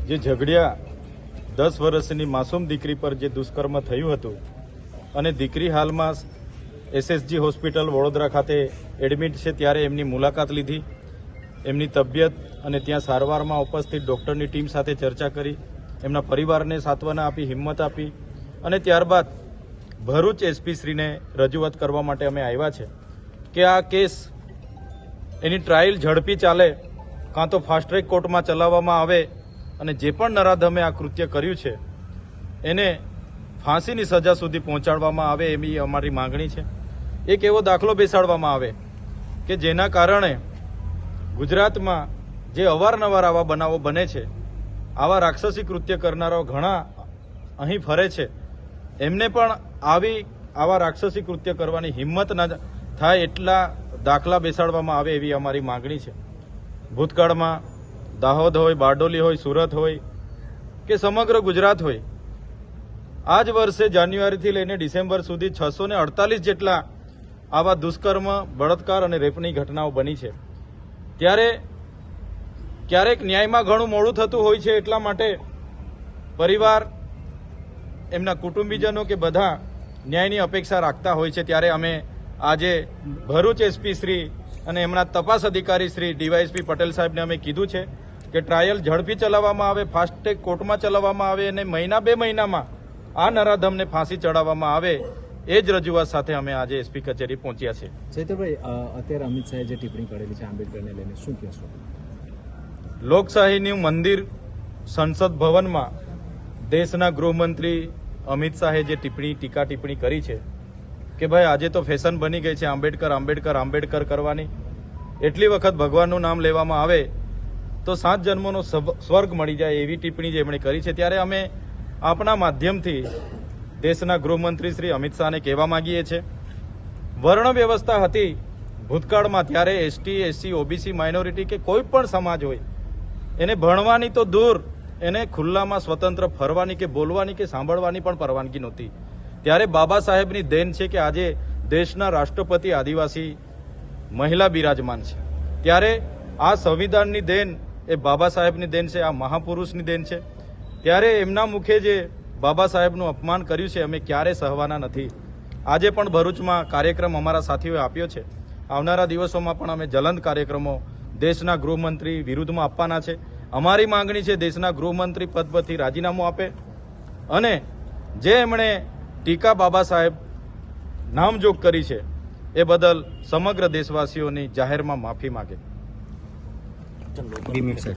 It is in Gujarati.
જે ઝઘડિયા 10 વર્ષની માસૂમ દીકરી પર જે દુષ્કર્મ થયું હતું અને દીકરી હાલમાં એસએસજી હોસ્પિટલ વડોદરા ખાતે એડમિટ છે, ત્યારે એમની મુલાકાત લીધી, એમની તબિયત અને ત્યાં સારવારમાં ઉપસ્થિત ડૉક્ટરની ટીમ સાથે ચર્ચા કરી, એમના પરિવારને સાંત્વના આપી, હિંમત આપી અને ત્યારબાદ ભરૂચ એસપીશ્રીને રજૂઆત કરવા માટે અમે આવ્યા છે કે આ કેસ એની ટ્રાયલ ઝડપી ચાલે, કાં તો ફાસ્ટ ટ્રેક કોર્ટમાં ચલાવવામાં આવે અને જે પણ નરાધમે આ કૃત્ય કર્યું છે એને ફાંસીની સજા સુધી પહોંચાડવામાં આવે એવી અમારી માંગણી છે. એક એવો દાખલો બેસાડવામાં આવે કે જેના કારણે ગુજરાતમાં જે અવારનવાર આવા બનાવો બને છે, આવા રાક્ષસી કૃત્ય કરનારાઓ ઘણા અહીં ફરે છે, એમને પણ આવા રાક્ષસી કૃત્ય કરવાની હિંમત ન થાય એટલા દાખલા બેસાડવામાં આવે એવી અમારી માંગણી છે. ભૂતકાળમાં દાહોદ હોય, બારડોલી હોય, સુરત હોય કે સમગ્ર ગુજરાત હોય, આ જ વર્ષે જાન્યુઆરીથી લઈને ડિસેમ્બર સુધી 648 જેટલા આવા દુષ્કર્મ, બળાત્કાર અને રેપની ઘટનાઓ બની છે. ત્યારે ક્યારેક ન્યાયમાં ઘણું મોડું થતું હોય છે, એટલા માટે પરિવાર, એમના કુટુંબીજનો કે બધા ન્યાયની અપેક્ષા રાખતા હોય છે. ત્યારે અમે આજે ભરૂચ એસપી શ્રી અને એમના તપાસ અધિકારી શ્રી ડીવાયએસપી પટેલ સાહેબને અમે કીધું છે કે ટ્રાયલ ઝડપી ચલાવવામાં આવે, ફાસ્ટ ટ્રેક કોર્ટમાં ચલાવવામાં આવે અને મહિના 2 મહિનામાં આ નરાધમને ફાંસી ચડાવવામાં આવે, એ જ રજૂઆત સાથે અમે આજે એસપી કચેરી પહોંચ્યા છે. ચૈતરભાઈ, અત્યારે અમિત શાહે જે ટિપ્પણી કરેલી છે આંબેડકરને લઈને શું કહેશો? લોકશાહીનું મંદિર સંસદ ભવનમાં દેશના ગૃહમંત્રી અમિત શાહે જે ટીકા ટિપ્પણી કરી છે કે ભાઈ આજે તો ફેશન બની ગઈ છે આંબેડકર આંબેડકર આંબેડકર કરવાની, એટલી વખત ભગવાનનું નામ લેવામાં આવે તો 7 જન્મોનો સ્વર્ગ મળી જાય એવી ટિપ્પણી જે એમણે કરી છે. ત્યારે અમે આપણા માધ્યમથી દેશના ગૃહમંત્રી શ્રી અમિત શાહને કહેવા માંગીએ છીએ, વર્ણ વ્યવસ્થા હતી ભૂતકાળમાં, ત્યારે એસટી, એસસી, ઓબીસી, માઇનોરિટી કે કોઈ પણ સમાજ હોય એને ભણવાની તો દૂર, એને ખુલ્લામાં સ્વતંત્ર ફરવાની કે બોલવાની કે સાંભળવાની પણ પરવાનગી નહોતી. ત્યારે બાબા સાહેબની દેન છે કે આજે દેશના રાષ્ટ્રપતિ આદિવાસી મહિલા બિરાજમાન છે. ત્યારે આ સંવિધાનની દેન એ બાબા સાહેબની દેન છે, આ મહાપુરુષની દેન છે. ત્યારે એમના મુખે જે બાબા સાહેબનું અપમાન કર્યું છે અમે ક્યારે સહવાના નથી. આજે પણ ભરૂચમાં કાર્યક્રમ અમારા સાથીઓએ આપ્યો છે. આવનારા દિવસોમાં પણ અમે જ્વલંત કાર્યક્રમો દેશના ગૃહમંત્રી વિરુદ્ધમાં આપવાના છે. અમારી માંગણી છે દેશના ગૃહમંત્રી પદ પરથી રાજીનામું આપે અને જે એમણે ટીકા બાબા સાહેબ નામજોગ કરી છે એ બદલ સમગ્ર દેશવાસીઓની જાહેરમાં માફી માગે.